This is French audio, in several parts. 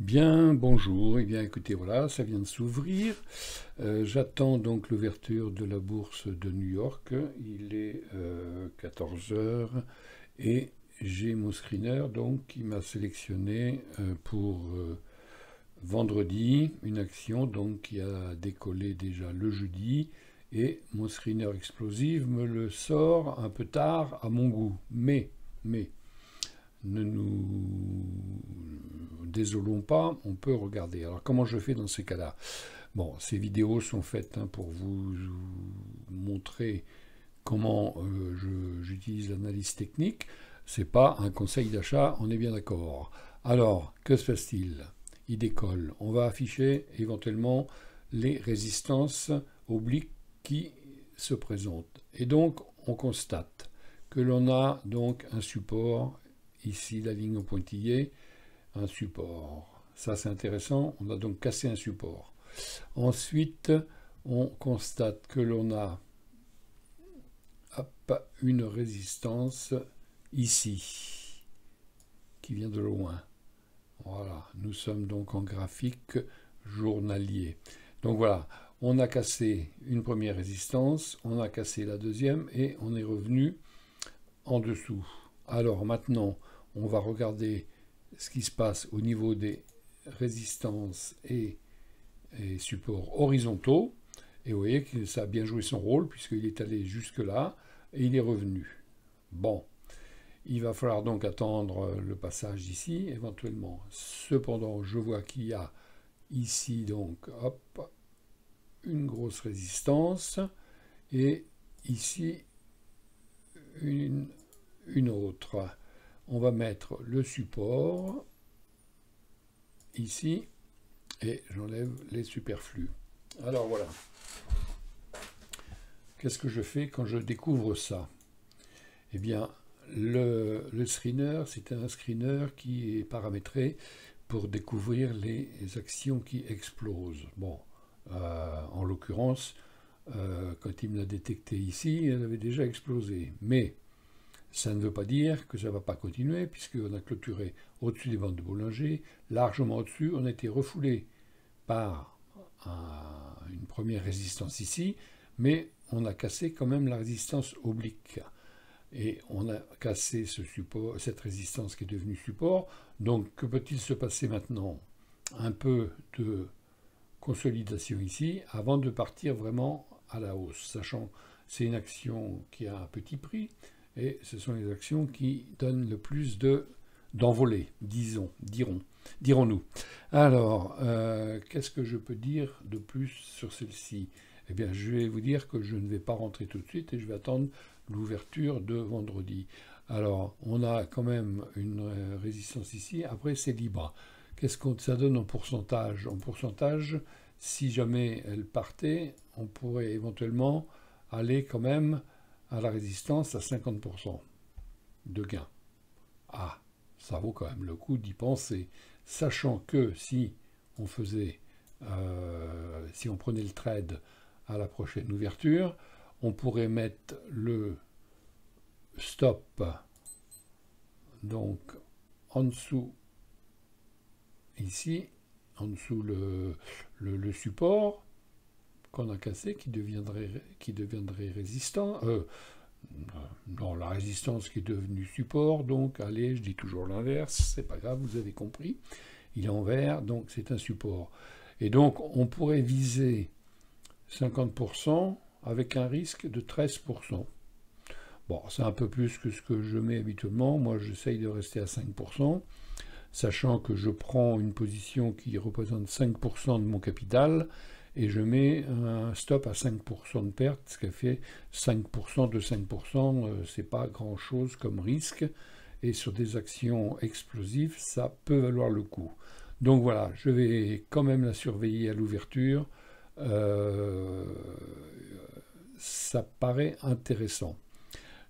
Bien, bonjour. Eh bien, écoutez, voilà, ça vient de s'ouvrir. J'attends donc l'ouverture de la bourse de New York. Il est 14 heures et j'ai mon screener donc qui m'a sélectionné pour vendredi une action donc qui a décollé déjà le jeudi et mon screener explosive me le sort un peu tard à mon goût. Mais ne nous désolons pas, on peut regarder. Alors comment je fais dans ces cas-là? Bon, ces vidéos sont faites pour vous montrer comment j'utilise l'analyse technique. C'est pas un conseil d'achat, on est bien d'accord. Alors, que se passe-t-il? Il décolle. On va afficher éventuellement les résistances obliques qui se présentent. Et donc, on constate que l'on a donc un support, ici la ligne au pointillé, un support. Ça c'est intéressant, on a donc cassé un support. Ensuite, on constate que l'on a une résistance ici, qui vient de loin. Voilà, nous sommes donc en graphique journalier. Donc voilà, on a cassé une première résistance, on a cassé la deuxième et on est revenu en dessous. Alors maintenant, on va regarder ce qui se passe au niveau des résistances et supports horizontaux. Et vous voyez que ça a bien joué son rôle puisqu'il est allé jusque là et il est revenu. Bon, il va falloir donc attendre le passage d'ici éventuellement. Cependant, je vois qu'il y a ici donc hop, une grosse résistance et ici une autre. On va mettre le support ici et j'enlève les superflus. Alors voilà. Qu'est-ce que je fais quand je découvre ça? Eh bien, le screener, c'est un screener qui est paramétré pour découvrir les actions qui explosent. Bon, en l'occurrence, quand il me l'a détecté ici, elle avait déjà explosé. Mais ça ne veut pas dire que ça ne va pas continuer, puisqu'on a clôturé au-dessus des ventes de Bollinger, largement au-dessus, on a été refoulé par une première résistance ici, mais on a cassé quand même la résistance oblique. Et on a cassé ce support, cette résistance qui est devenue support. Donc que peut-il se passer maintenant? Un peu de consolidation ici, avant de partir vraiment à la hausse, sachant que c'est une action qui a un petit prix, et ce sont les actions qui donnent le plus d'envolée, dirons-nous. Alors, qu'est-ce que je peux dire de plus sur celle-ci? Eh bien, je vais vous dire que je ne vais pas rentrer tout de suite et je vais attendre l'ouverture de vendredi. Alors, on a quand même une résistance ici. Après, c'est libre. Qu'est-ce que ça donne en pourcentage? En pourcentage, si jamais elle partait, on pourrait éventuellement aller quand même à la résistance à 50% de gain. Ah, ça vaut quand même le coup d'y penser, sachant que si on faisait, si on prenait le trade à la prochaine ouverture, on pourrait mettre le stop donc en dessous ici, en dessous le support qu'on a cassé qui deviendrait résistant. Non, la résistance qui est devenue support, donc allez, je dis toujours l'inverse, c'est pas grave, vous avez compris. Il est en vert, donc c'est un support. Et donc on pourrait viser 50% avec un risque de 13%. Bon, c'est un peu plus que ce que je mets habituellement. Moi, j'essaye de rester à 5%, sachant que je prends une position qui représente 5% de mon capital et je mets un stop à 5% de perte, ce qui fait 5% de 5%, c'est pas grand-chose comme risque. Et sur des actions explosives, ça peut valoir le coup. Donc voilà, je vais quand même la surveiller à l'ouverture. Ça paraît intéressant.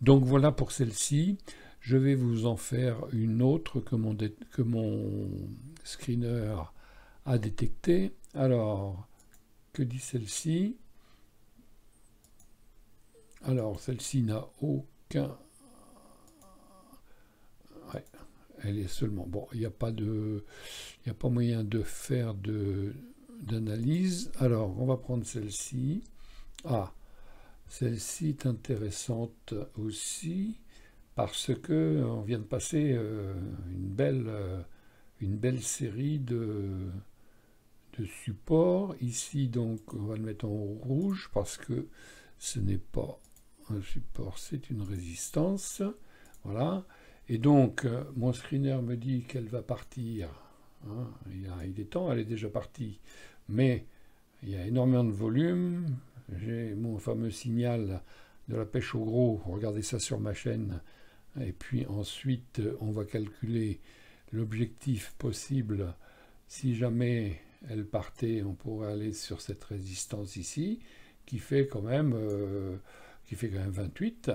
Donc voilà pour celle-ci. Je vais vous en faire une autre que mon screener a détecté. Alors, que dit celle-ci? Alors, celle-ci n'a aucun... Ouais, elle est seulement... Bon, il n'y a pas moyen de faire d'analyse. Alors, on va prendre celle-ci. Ah, celle-ci est intéressante aussi parce que on vient de passer une belle série de supports. Ici, donc, on va le mettre en rouge parce que ce n'est pas un support, c'est une résistance. Voilà. Et donc, mon screener me dit qu'elle va partir. Hein, il est temps, elle est déjà partie. Mais il y a énormément de volume. J'ai mon fameux signal de la pêche au gros. Regardez ça sur ma chaîne. Et puis ensuite, on va calculer l'objectif possible. Si jamais elle partait, on pourrait aller sur cette résistance ici, qui fait quand même 28.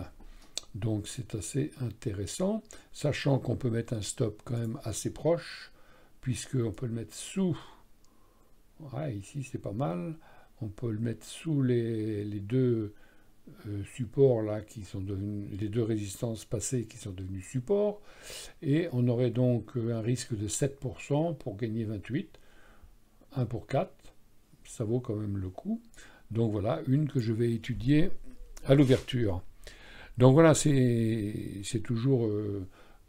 Donc c'est assez intéressant, sachant qu'on peut mettre un stop quand même assez proche, puisqu'on peut le mettre sous. Ouais, ici c'est pas mal. On peut le mettre sous les deux supports là qui sont devenus, les deux résistances passées qui sont devenues supports, et on aurait donc un risque de 7% pour gagner 28. 1 pour 4, ça vaut quand même le coup. Donc voilà, une que je vais étudier à l'ouverture. Donc voilà, c'est toujours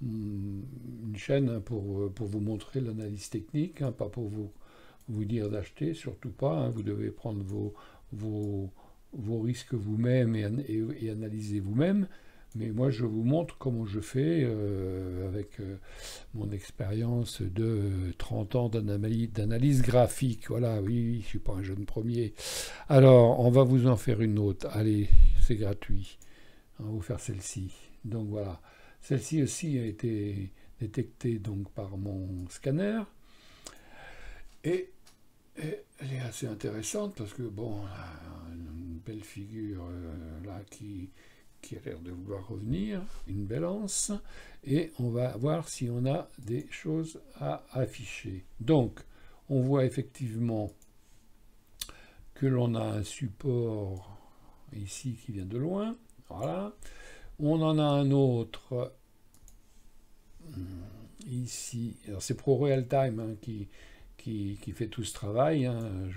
une chaîne pour vous montrer l'analyse technique, hein, pas pour vous dire d'acheter, surtout pas. Hein, vous devez prendre vos risques vous-même et analyser vous-même. Mais moi, je vous montre comment je fais avec mon expérience de 30 ans d'analyse graphique. Voilà, oui, je ne suis pas un jeune premier. Alors, on va vous en faire une autre. Allez, c'est gratuit. On va vous faire celle-ci. Donc voilà. Celle-ci aussi a été détectée donc, par mon scanner. Et elle est assez intéressante parce que, bon, une belle figure là qui a l'air de vouloir revenir, une belle anse, et on va voir si on a des choses à afficher. Donc, on voit effectivement que l'on a un support ici qui vient de loin, voilà. On en a un autre ici, alors c'est ProRealTime hein, qui fait tout ce travail, hein.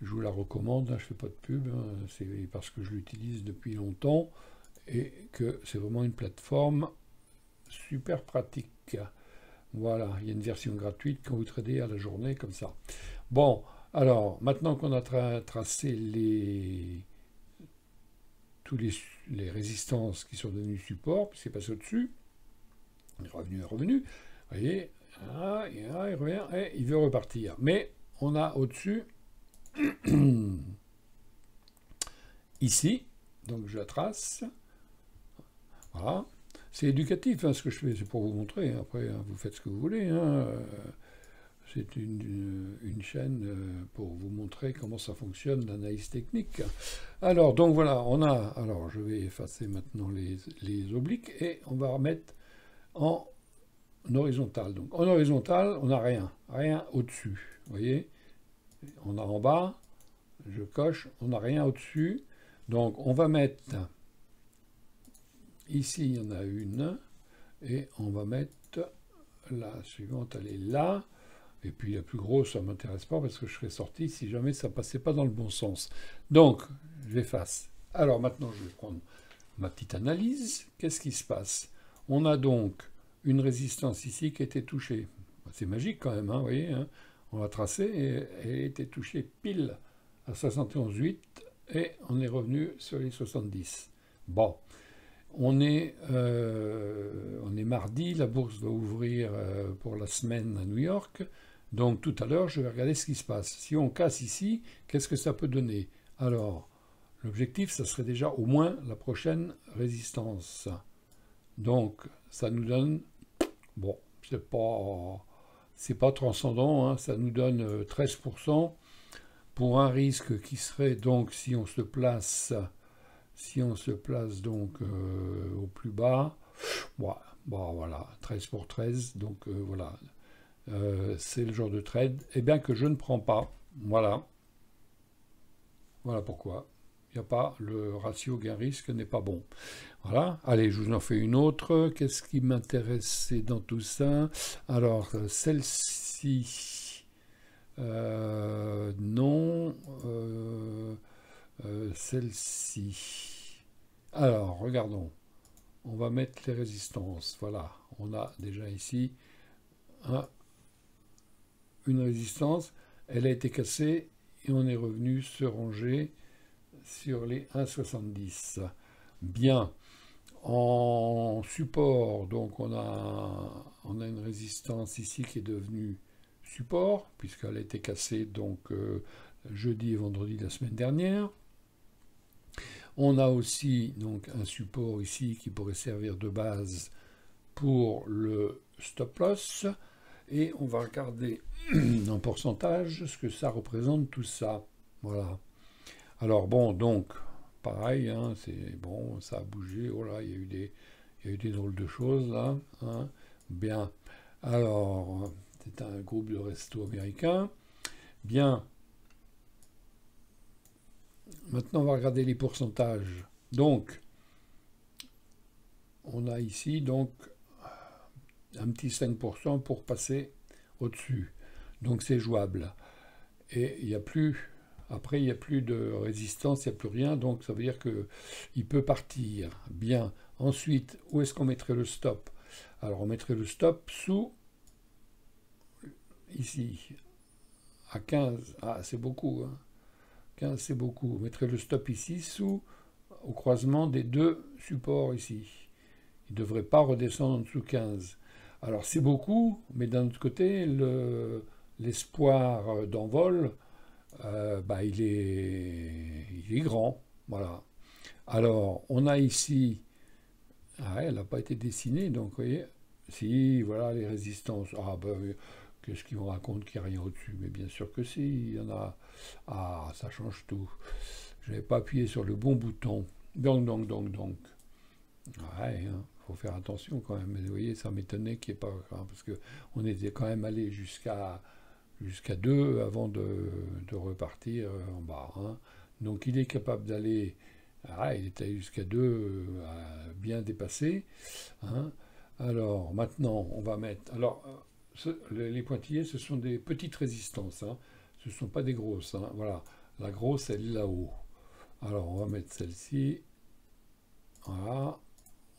Je vous la recommande, hein, je ne fais pas de pub, hein, c'est parce que je l'utilise depuis longtemps et que c'est vraiment une plateforme super pratique. Voilà, il y a une version gratuite quand vous tradez à la journée comme ça. Bon, alors maintenant qu'on a tracé tous les résistances qui sont devenues support, puis c'est passé au-dessus, il est revenu, vous voyez, il revient et il veut repartir. Mais on a au-dessus ici, donc je la trace. Voilà. C'est éducatif hein, ce que je fais, c'est pour vous montrer. Après, hein, vous faites ce que vous voulez. Hein. C'est une chaîne pour vous montrer comment ça fonctionne, l'analyse technique. Alors, donc voilà, on a... Alors, je vais effacer maintenant les obliques et on va remettre en horizontal. Donc, en horizontal, on n'a rien. Rien au-dessus. Vous voyez? On a en bas, je coche, on n'a rien au-dessus. Donc, on va mettre... Ici, il y en a une. Et on va mettre la suivante, elle est là. Et puis la plus grosse, ça ne m'intéresse pas parce que je serais sorti si jamais ça ne passait pas dans le bon sens. Donc, j'efface. Alors maintenant, je vais prendre ma petite analyse. Qu'est-ce qui se passe? On a donc une résistance ici qui a été touchée. C'est magique quand même, hein, vous voyez. Hein, on l'a tracée et elle a été touchée pile à 71,8 et on est revenu sur les 70. Bon. On est mardi, la bourse va ouvrir pour la semaine à New York. Donc tout à l'heure, je vais regarder ce qui se passe. Si on casse ici, qu'est-ce que ça peut donner? Alors, l'objectif, ça serait déjà au moins la prochaine résistance. Donc, ça nous donne... Bon, c'est pas transcendant, hein, ça nous donne 13% pour un risque qui serait donc, si on se place donc au plus bas, bon, voilà, 13 pour 13, donc voilà, c'est le genre de trade, eh bien que je ne prends pas, voilà pourquoi, Il n'y a pas, le ratio gain-risque n'est pas bon. Voilà, allez, je vous en fais une autre. Qu'est-ce qui m'intéressait dans tout ça? Alors, celle-ci, non, celle-ci. Alors, regardons. On va mettre les résistances. Voilà, on a déjà ici une résistance. Elle a été cassée et on est revenu se ranger sur les 1,70. Bien. En support, donc on a une résistance ici qui est devenue support, puisqu'elle a été cassée donc jeudi et vendredi de la semaine dernière. On a aussi donc un support ici qui pourrait servir de base pour le stop loss. Et on va regarder en pourcentage ce que ça représente tout ça. Voilà. Alors bon, donc, pareil, hein, c'est bon, ça a bougé. Oh là, il y a eu des drôles de choses là. Hein. Bien. Alors, c'est un groupe de resto américain. Bien. Maintenant, on va regarder les pourcentages. Donc, on a ici donc un petit 5% pour passer au-dessus. Donc, c'est jouable. Et il n'y a plus... Après, il n'y a plus de résistance, il n'y a plus rien, donc ça veut dire qu'il peut partir. Bien. Ensuite, où est-ce qu'on mettrait le stop? Alors, on mettrait le stop sous, ici, à 15. Ah, c'est beaucoup. Hein. 15, c'est beaucoup. On mettrait le stop ici, sous, au croisement des deux supports ici. Il ne devrait pas redescendre en dessous de 15. Alors, c'est beaucoup, mais d'un autre côté, l'espoir d'envol, il est grand, voilà. Alors, on a ici, elle n'a pas été dessinée, donc vous voyez, si, voilà les résistances. Qu'est-ce qu'ils me racontent qu'il n'y a rien au-dessus? Mais bien sûr que si, il y en a. Ah, ça change tout. Je n'avais pas appuyé sur le bon bouton. Donc. Ouais, hein, faut faire attention quand même. Mais vous voyez, ça m'étonnait qu'il n'y ait pas, parce qu'on était quand même allé jusqu'à 2 avant de repartir en bas. Hein. Donc il est capable d'aller, il est allé jusqu'à 2, bien dépassé. Hein. Alors maintenant, on va mettre... Alors, les pointillés, ce sont des petites résistances. Hein. Ce ne sont pas des grosses. Hein. Voilà, la grosse, elle est là-haut. Alors, on va mettre celle-ci. Voilà,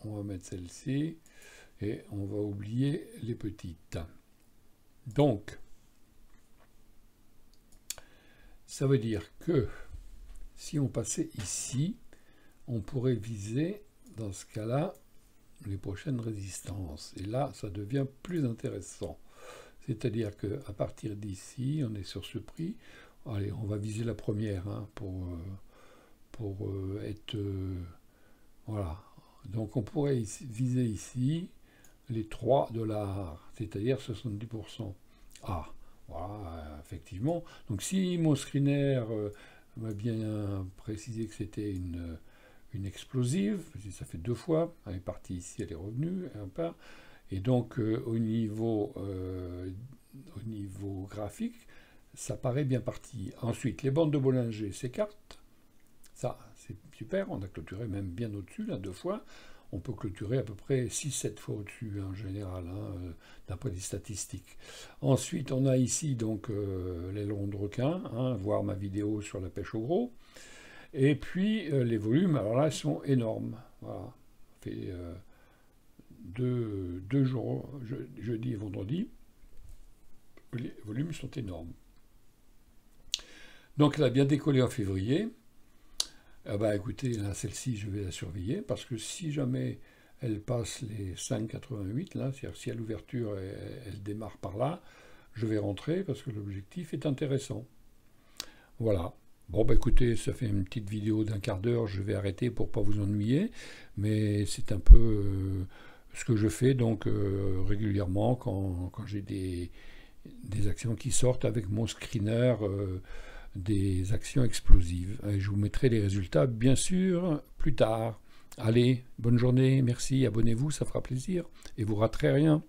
on va mettre celle-ci. Et on va oublier les petites. Donc... ça veut dire que si on passait ici, on pourrait viser, dans ce cas-là, les prochaines résistances. Et là, ça devient plus intéressant. C'est-à-dire qu'à partir d'ici, on est sur ce prix. Allez, on va viser la première hein, pour être... voilà. Donc on pourrait viser ici les 3 $, c'est-à-dire 70%. Ah, voilà, effectivement. Donc si mon screener m'a bien précisé que c'était une explosive, ça fait 2 fois, elle est partie ici, elle est revenue, elle part. Et donc au niveau graphique, ça paraît bien parti. Ensuite, les bandes de Bollinger s'écartent. Ça, c'est super, on a clôturé même bien au-dessus, là, 2 fois. On peut clôturer à peu près 6-7 fois au-dessus en général, hein, d'après les statistiques. Ensuite, on a ici donc l'aileron de requin, hein, voir ma vidéo sur la pêche au gros. Et puis les volumes, alors là, ils sont énormes. Voilà, ça fait 2 jours, jeudi et vendredi. Les volumes sont énormes. Donc elle a bien décollé en février. Écoutez, celle-ci, je vais la surveiller, parce que si jamais elle passe les 5,88, là, c'est-à-dire si à l'ouverture, elle démarre par là, je vais rentrer, parce que l'objectif est intéressant. Voilà. Bon, écoutez, ça fait une petite vidéo d'1 quart d'heure, je vais arrêter pour ne pas vous ennuyer, mais c'est un peu ce que je fais, donc, régulièrement, quand j'ai des actions qui sortent avec mon screener, des actions explosives. Et je vous mettrai les résultats, bien sûr, plus tard. Allez, bonne journée, merci, abonnez-vous, ça fera plaisir, et vous raterez rien.